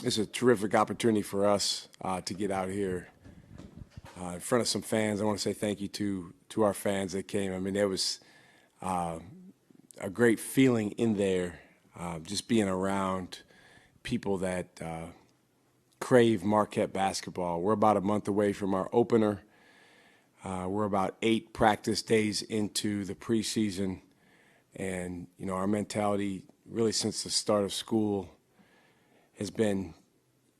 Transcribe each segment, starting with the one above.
it's a terrific opportunity for us to get out here in front of some fans. I want to say thank you to our fans that came. I mean, there was a great feeling in there, just being around people that crave Marquette basketball. We're about a month away from our opener. We're about 8 practice days into the preseason, and our mentality really since the start of school has been,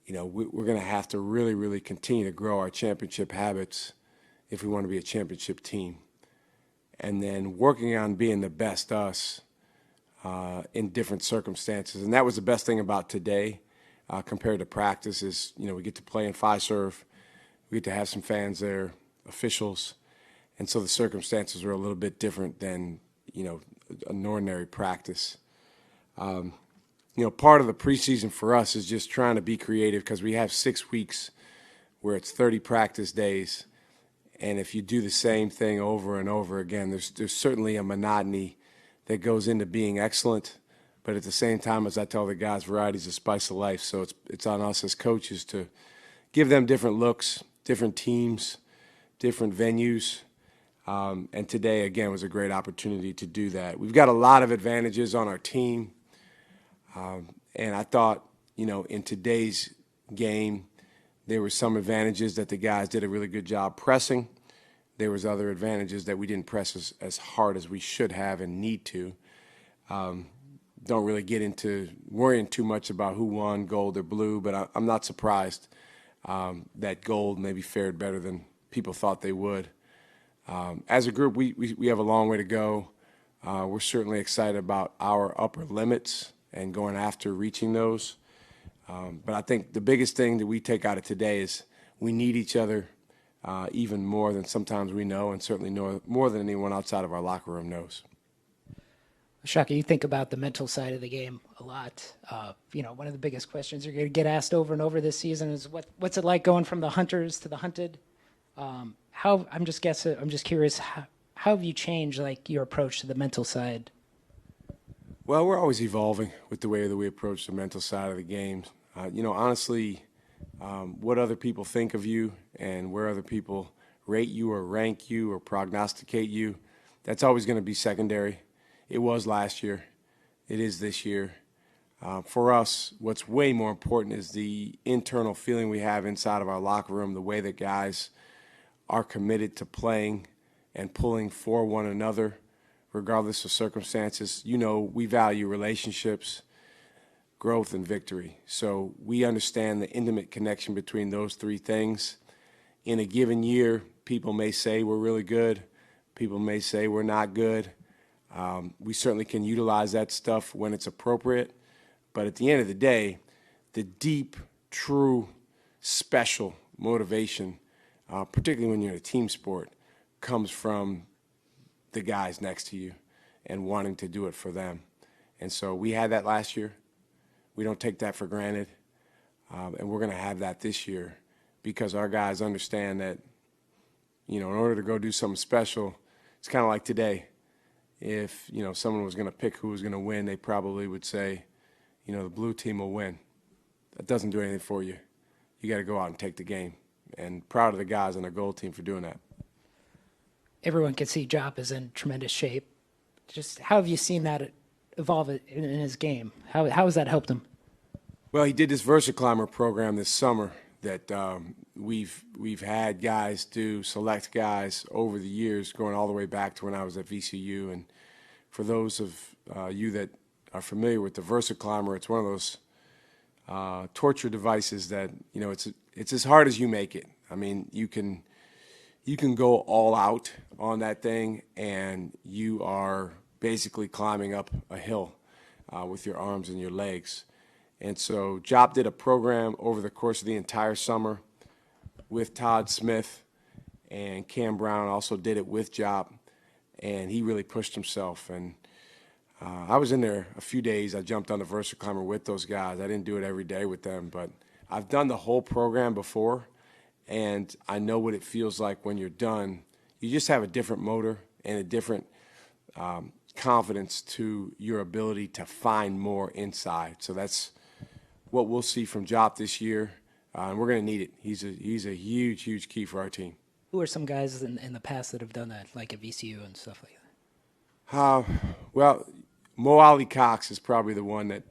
we're going to have to really, really continue to grow our championship habits if we want to be a championship team. And then working on being the best us in different circumstances. And that was the best thing about today compared to practice is, we get to play in Fiserv. We get to have some fans there, officials. And so the circumstances are a little bit different than, an ordinary practice. Part of the preseason for us is just trying to be creative because we have 6 weeks where it's 30 practice days. And if you do the same thing over and over again, there's certainly a monotony that goes into being excellent. But at the same time, as I tell the guys, variety is the spice of life. So it's on us as coaches to give them different looks, different teams, different venues. And today, again, was a great opportunity to do that. We've got a lot of advantages on our team. And I thought, in today's game, there were some advantages that the guys did a really good job pressing. There was other advantages that we didn't press as hard as we should have and need to. Don't really get into worrying too much about who won, gold or blue, but I'm not surprised that gold maybe fared better than people thought they would. As a group, we have a long way to go. We're certainly excited about our upper limits and going after reaching those. But I think the biggest thing that we take out of today is we need each other even more than sometimes we know, and certainly more than anyone outside of our locker room knows. Shaka, you think about the mental side of the game a lot. One of the biggest questions you're going to get asked over and over this season is what's it like going from the hunters to the hunted? I'm just curious, how have you changed your approach to the mental side? Well, we're always evolving with the way that we approach the mental side of the game. Honestly, what other people think of you and where other people rate you or rank you or prognosticate you, that's always going to be secondary. It was last year. It is this year. For us, what's way more important is the internal feeling we have inside of our locker room, the way that guys are committed to playing and pulling for one another, regardless of circumstances. We value relationships, growth, and victory. So we understand the intimate connection between those 3 things. In a given year, people may say we're really good. People may say we're not good. We certainly can utilize that stuff when it's appropriate. But at the end of the day, the deep, true, special motivation, particularly when you're in a team sport, comes from the guys next to you and wanting to do it for them. And so we had that last year. We don't take that for granted. And we're going to have that this year because our guys understand that, in order to go do something special, it's kind of like today. If, someone was going to pick who was going to win, they probably would say, the blue team will win. That doesn't do anything for you. You got to go out and take the game. And proud of the guys on the gold team for doing that. Everyone can see Jop is in tremendous shape. Just how have you seen that evolve in his game? How has that helped him? Well, he did this VersaClimber program this summer that we've had guys do, select guys over the years, going all the way back to when I was at VCU. And for those of you that are familiar with the VersaClimber, it's one of those torture devices that it's as hard as you make it. I mean, you can go all out on that thing, and you are basically climbing up a hill with your arms and your legs. And so Jop did a program over the course of the entire summer with Todd Smith, and Cam Brown also did it with Jop, and he really pushed himself. And I was in there a few days. I jumped on the VersaClimber with those guys. I didn't do it every day with them, but I've done the whole program before, and I know what it feels like when you're done. You just have a different motor and a different confidence to your ability to find more inside. So that's what we'll see from Jop this year, and we're going to need it. He's a huge, huge key for our team. Who are some guys in the past that have done that, like at VCU and stuff like that? Well, Mo Ali Cox is probably the one that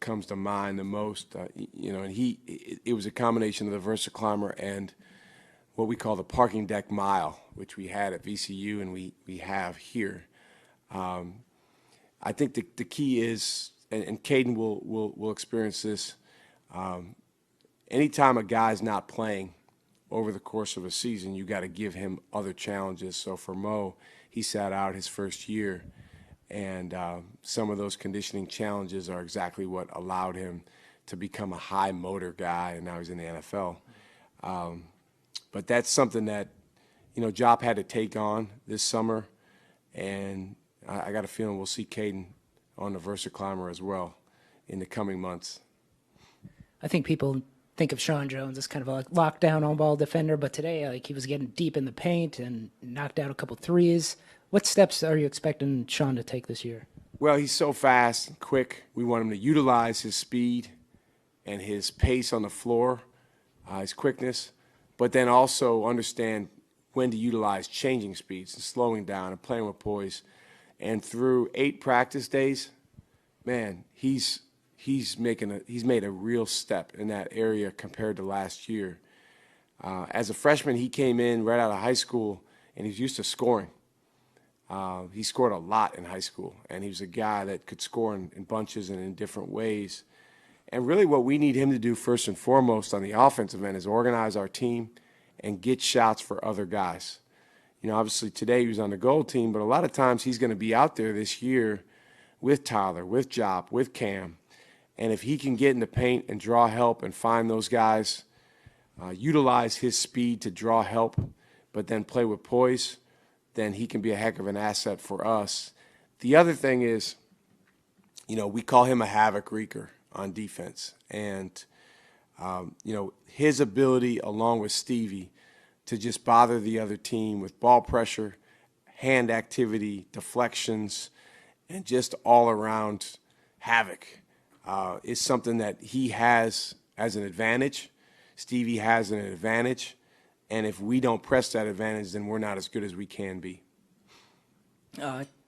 comes to mind the most. And it was a combination of the VersaClimber and what we call the parking deck mile, which we had at VCU and we have here. I think the key is, and Caden will experience this, anytime a guy's not playing over the course of a season, you got to give him other challenges. So for Mo, he sat out his first year, and some of those conditioning challenges are exactly what allowed him to become a high motor guy, and now he's in the NFL. But that's something that, Jop had to take on this summer, and I got a feeling we'll see Caden on the VersaClimber as well in the coming months. I think people think of Sean Jones as kind of a lockdown on-ball defender, but today, he was getting deep in the paint and knocked out a couple threes. What steps are you expecting Sean to take this year? Well, he's so fast and quick. We want him to utilize his speed and his pace on the floor, his quickness, but then also understand when to utilize changing speeds and slowing down and playing with poise. And through 8 practice days, man, he's made a real step in that area compared to last year. As a freshman, he came in right out of high school, and he's used to scoring. He scored a lot in high school, and he was a guy that could score in bunches and in different ways. And really what we need him to do first and foremost on the offensive end is organize our team and get shots for other guys. Obviously today he was on the gold team, but a lot of times he's going to be out there this year with Tyler, with Jop, with Cam. And if he can get in the paint and draw help and find those guys, utilize his speed to draw help, but then play with poise, then he can be a heck of an asset for us. The other thing is, we call him a havoc wreaker on defense. And, his ability along with Stevie to just bother the other team with ball pressure, hand activity, deflections, and just all around havoc is something that he has as an advantage. Stevie has an advantage. And if we don't press that advantage, then we're not as good as we can be.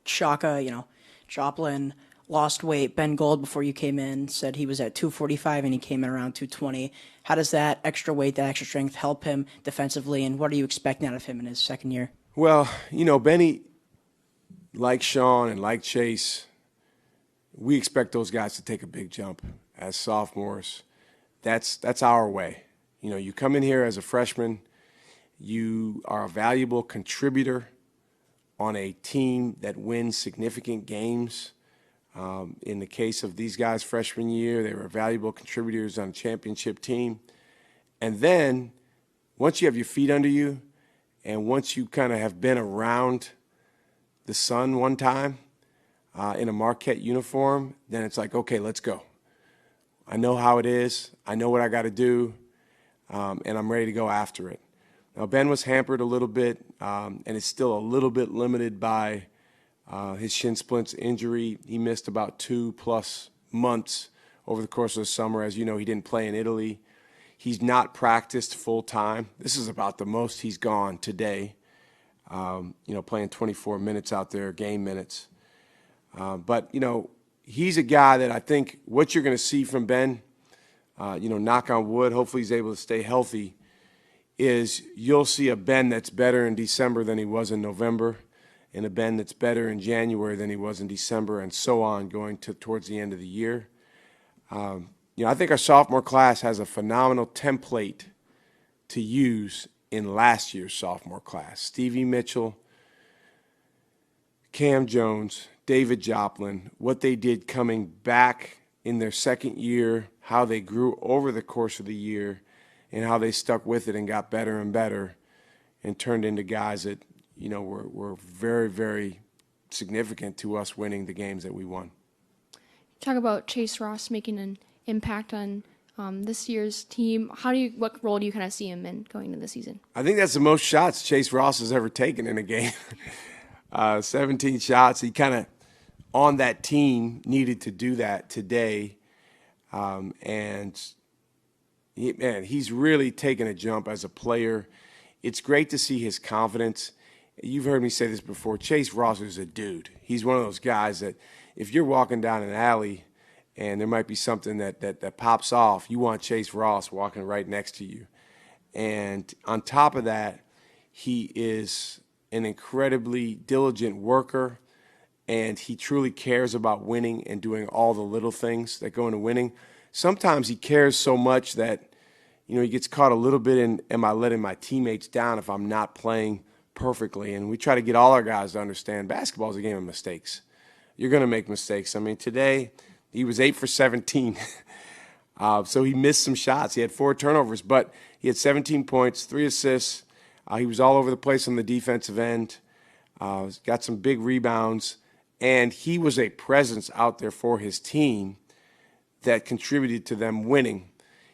Shaka, Joplin lost weight. Ben Gold, before you came in, said he was at 245 and he came in around 220. How does that extra weight, that extra strength help him defensively, and what are you expecting out of him in his second year? Well, Benny, like Sean and like Chase, we expect those guys to take a big jump as sophomores. That's our way. You come in here as a freshman, you are a valuable contributor on a team that wins significant games. In the case of these guys' freshman year, they were valuable contributors on a championship team. And then once you have your feet under you and once you kind of have been around the sun one time in a Marquette uniform, then it's like, okay, let's go. I know how it is. I know what I got to do, and I'm ready to go after it. Now, Ben was hampered a little bit and is still a little bit limited by his shin splints injury. He missed about 2+ months over the course of the summer. As you know, he didn't play in Italy. He's not practiced full time. This is about the most he's gone today, playing 24 minutes out there, game minutes. But he's a guy that I think what you're going to see from Ben, knock on wood, hopefully he's able to stay healthy, is you'll see a Ben that's better in December than he was in November, and a Ben that's better in January than he was in December, and so on going towards the end of the year. I think our sophomore class has a phenomenal template to use in last year's sophomore class. Stevie Mitchell, Cam Jones, David Joplin, what they did coming back in their second year, how they grew over the course of the year, and how they stuck with it and got better and better and turned into guys that, were very, very significant to us winning the games that we won. Talk about Chase Ross making an impact on this year's team. What role do you kind of see him in going into the season? I think that's the most shots Chase Ross has ever taken in a game. 17 shots. He kind of, on that team, needed to do that today. And he's really taken a jump as a player. It's great to see his confidence. You've heard me say this before. Chase Ross is a dude. He's one of those guys that if you're walking down an alley and there might be something that pops off, you want Chase Ross walking right next to you. And on top of that, he is an incredibly diligent worker, and he truly cares about winning and doing all the little things that go into winning. Sometimes he cares so much that, he gets caught a little bit in, am I letting my teammates down if I'm not playing perfectly? And we try to get all our guys to understand basketball is a game of mistakes. You're going to make mistakes. I mean, today he was 8 for 17. So he missed some shots. He had 4 turnovers, but he had 17 points, 3 assists. He was all over the place on the defensive end. Got some big rebounds. And he was a presence out there for his team that contributed to them winning.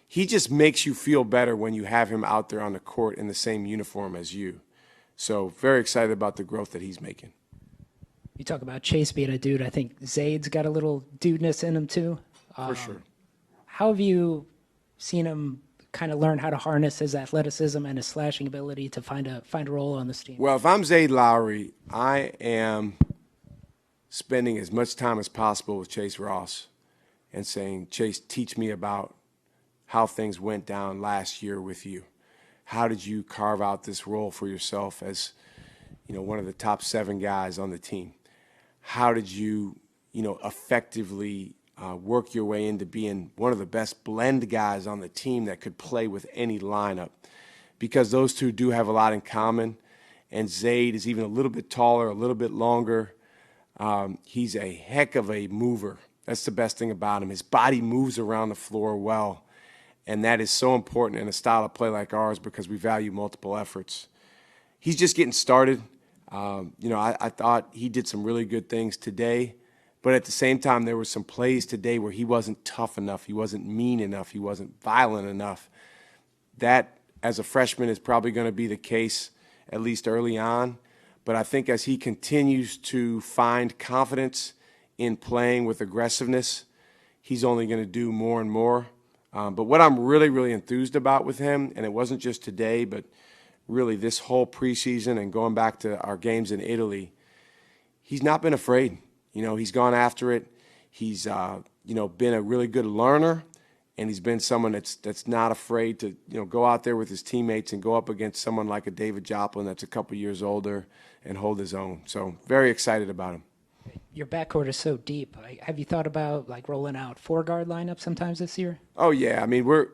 He just makes you feel better when you have him out there on the court in the same uniform as you. So very excited about the growth that he's making. You talk about Chase being a dude. I think Zade's got a little dudeness in him too. For sure. How have you seen him kind of learn how to harness his athleticism and his slashing ability to find a role on this team? Well, if I'm Zade Lowry, I am spending as much time as possible with Chase Ross and saying, Chase, teach me about how things went down last year with you. How did you carve out this role for yourself as, one of the top 7 guys on the team? How did you, effectively work your way into being one of the best blend guys on the team that could play with any lineup? Because those two do have a lot in common, and Zade is even a little bit taller, a little bit longer. He's a heck of a mover. That's the best thing about him. His body moves around the floor well, and that is so important in a style of play like ours because we value multiple efforts. He's just getting started. I thought he did some really good things today, but at the same time, there were some plays today where he wasn't tough enough, he wasn't mean enough, he wasn't violent enough. That, as a freshman, is probably going to be the case, at least early on. But I think as he continues to find confidence in playing with aggressiveness, he's only going to do more and more. But what I'm really, really enthused about with him, and it wasn't just today, but really this whole preseason and going back to our games in Italy, he's not been afraid. He's gone after it. He's, been a really good learner, and he's been someone that's not afraid to, go out there with his teammates and go up against someone like a David Joplin that's a couple years older and hold his own. So very excited about him. Your backcourt is so deep. Have you thought about rolling out 4-guard lineup sometimes this year? Oh yeah, I mean we're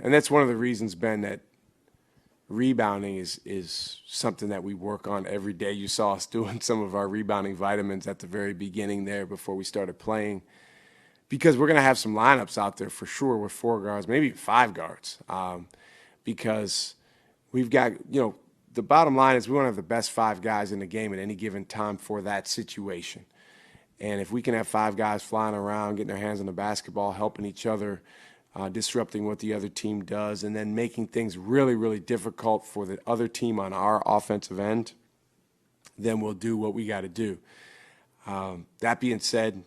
and that's one of the reasons, Ben, that rebounding is something that we work on every day. You saw us doing some of our rebounding vitamins at the very beginning there before we started playing, because we're going to have some lineups out there for sure with 4 guards, maybe 5 guards, because we've got the bottom line is we want to have the best 5 guys in the game at any given time for that situation. And if we can have 5 guys flying around, getting their hands on the basketball, helping each other, disrupting what the other team does, and then making things really, really difficult for the other team on our offensive end, then we'll do what we got to do. That being said,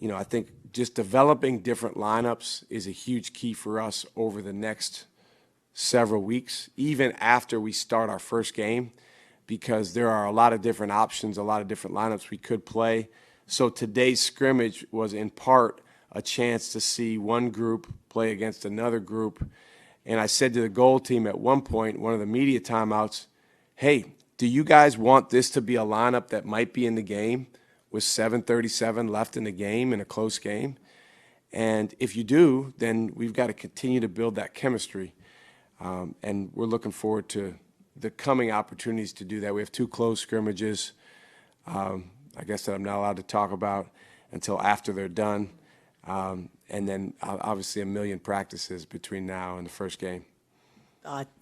I think just developing different lineups is a huge key for us over the next several weeks, even after we start our first game, because there are a lot of different options, a lot of different lineups we could play. So today's scrimmage was in part a chance to see one group play against another group. And I said to the gold team at one point, one of the media timeouts, hey, do you guys want this to be a lineup that might be in the game with 7:37 left in the game in a close game? And if you do, then we've got to continue to build that chemistry. And we're looking forward to the coming opportunities to do that. We have 2 closed scrimmages, I guess, that I'm not allowed to talk about until after they're done. And then obviously a million practices between now and the first game.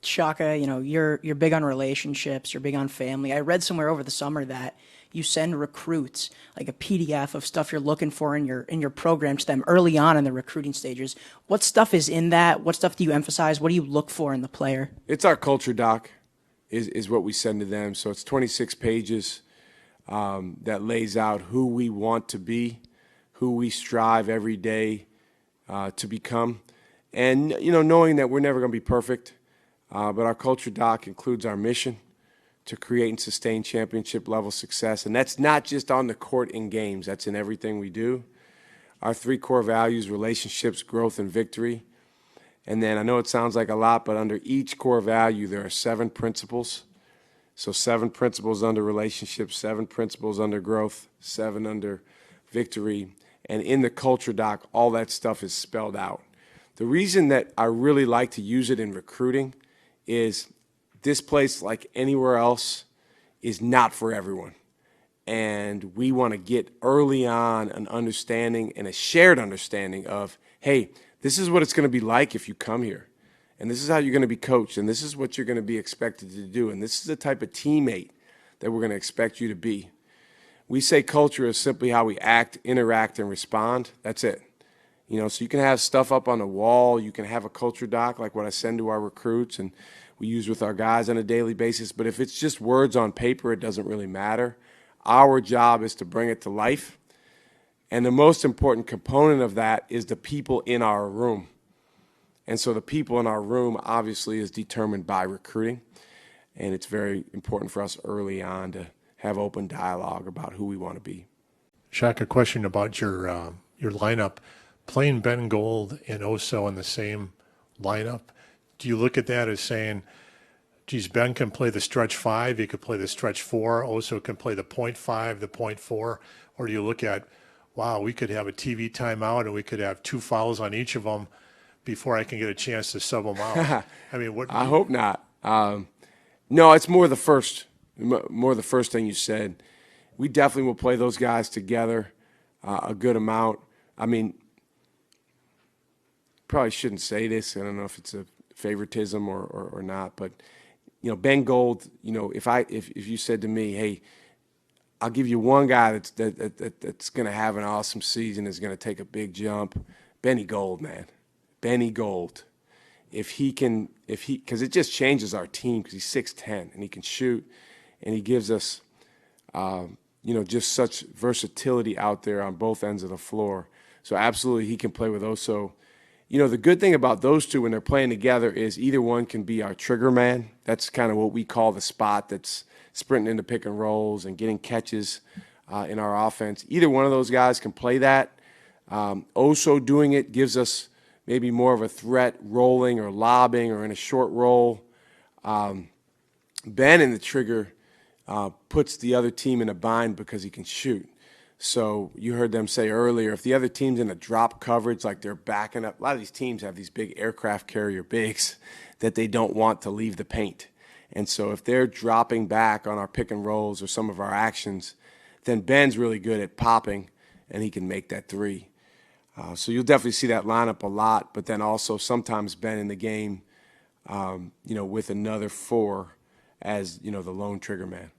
Shaka, you're big on relationships, you're big on family. I read somewhere over the summer that you send recruits like a PDF of stuff you're looking for in your program to them early on in the recruiting stages. What stuff is in that? What stuff do you emphasize? What do you look for in the player? It's our culture doc is what we send to them. So it's 26 pages that lays out who we want to be, who we strive every day to become. And, knowing that we're never going to be perfect, but our culture doc includes our mission to create and sustain championship-level success. And that's not just on the court in games. That's in everything we do. Our 3 core values: relationships, growth, and victory. And then I know it sounds like a lot, but under each core value, there are 7 principles. So 7 principles under relationships, 7 principles under growth, 7 under victory. And in the culture doc, all that stuff is spelled out. The reason that I really like to use it in recruiting is this place, like anywhere else, is not for everyone. And we want to get early on an understanding and a shared understanding of, hey, this is what it's going to be like if you come here. And this is how you're going to be coached. And this is what you're going to be expected to do. And this is the type of teammate that we're going to expect you to be. We say culture is simply how we act, interact, and respond. That's it. So you can have stuff up on the wall. You can have a culture doc like what I send to our recruits and we use with our guys on a daily basis. But if it's just words on paper, it doesn't really matter. Our job is to bring it to life. And the most important component of that is the people in our room. And so the people in our room obviously is determined by recruiting. And it's very important for us early on to have open dialogue about who we want to be. Shaka, a question about your lineup. Playing Ben Gold and Oso in the same lineup, do you look at that as saying, geez, Ben can play the stretch 5, he could play the stretch 4, Oso can play the point 5, the point 4, or do you look at, wow, we could have a TV timeout and we could have 2 fouls on each of them before I can get a chance to sub them out? I mean, what? I hope not. No, it's more the first thing you said. We definitely will play those guys together a good amount. I mean, probably shouldn't say this. I don't know if it's a favoritism or not, but Ben Gold. If you said to me, hey, I'll give you one guy that's going to have an awesome season, is going to take a big jump, Benny Gold, man. Benny Gold. Because it just changes our team because he's 6'10", and he can shoot, and he gives us, just such versatility out there on both ends of the floor. So absolutely he can play with Oso. The good thing about those two when they're playing together is either one can be our trigger man. That's kind of what we call the spot that's sprinting into pick and rolls and getting catches in our offense. Either one of those guys can play that. Oso doing it gives us maybe more of a threat rolling or lobbing or in a short roll. Ben in the trigger puts the other team in a bind because he can shoot. So you heard them say earlier, if the other team's in a drop coverage, like they're backing up, a lot of these teams have these big aircraft carrier bigs that they don't want to leave the paint. And so if they're dropping back on our pick and rolls or some of our actions, then Ben's really good at popping, and he can make that 3. So you'll definitely see that lineup a lot, but then also sometimes Ben in the game, with another 4 as, the lone trigger man.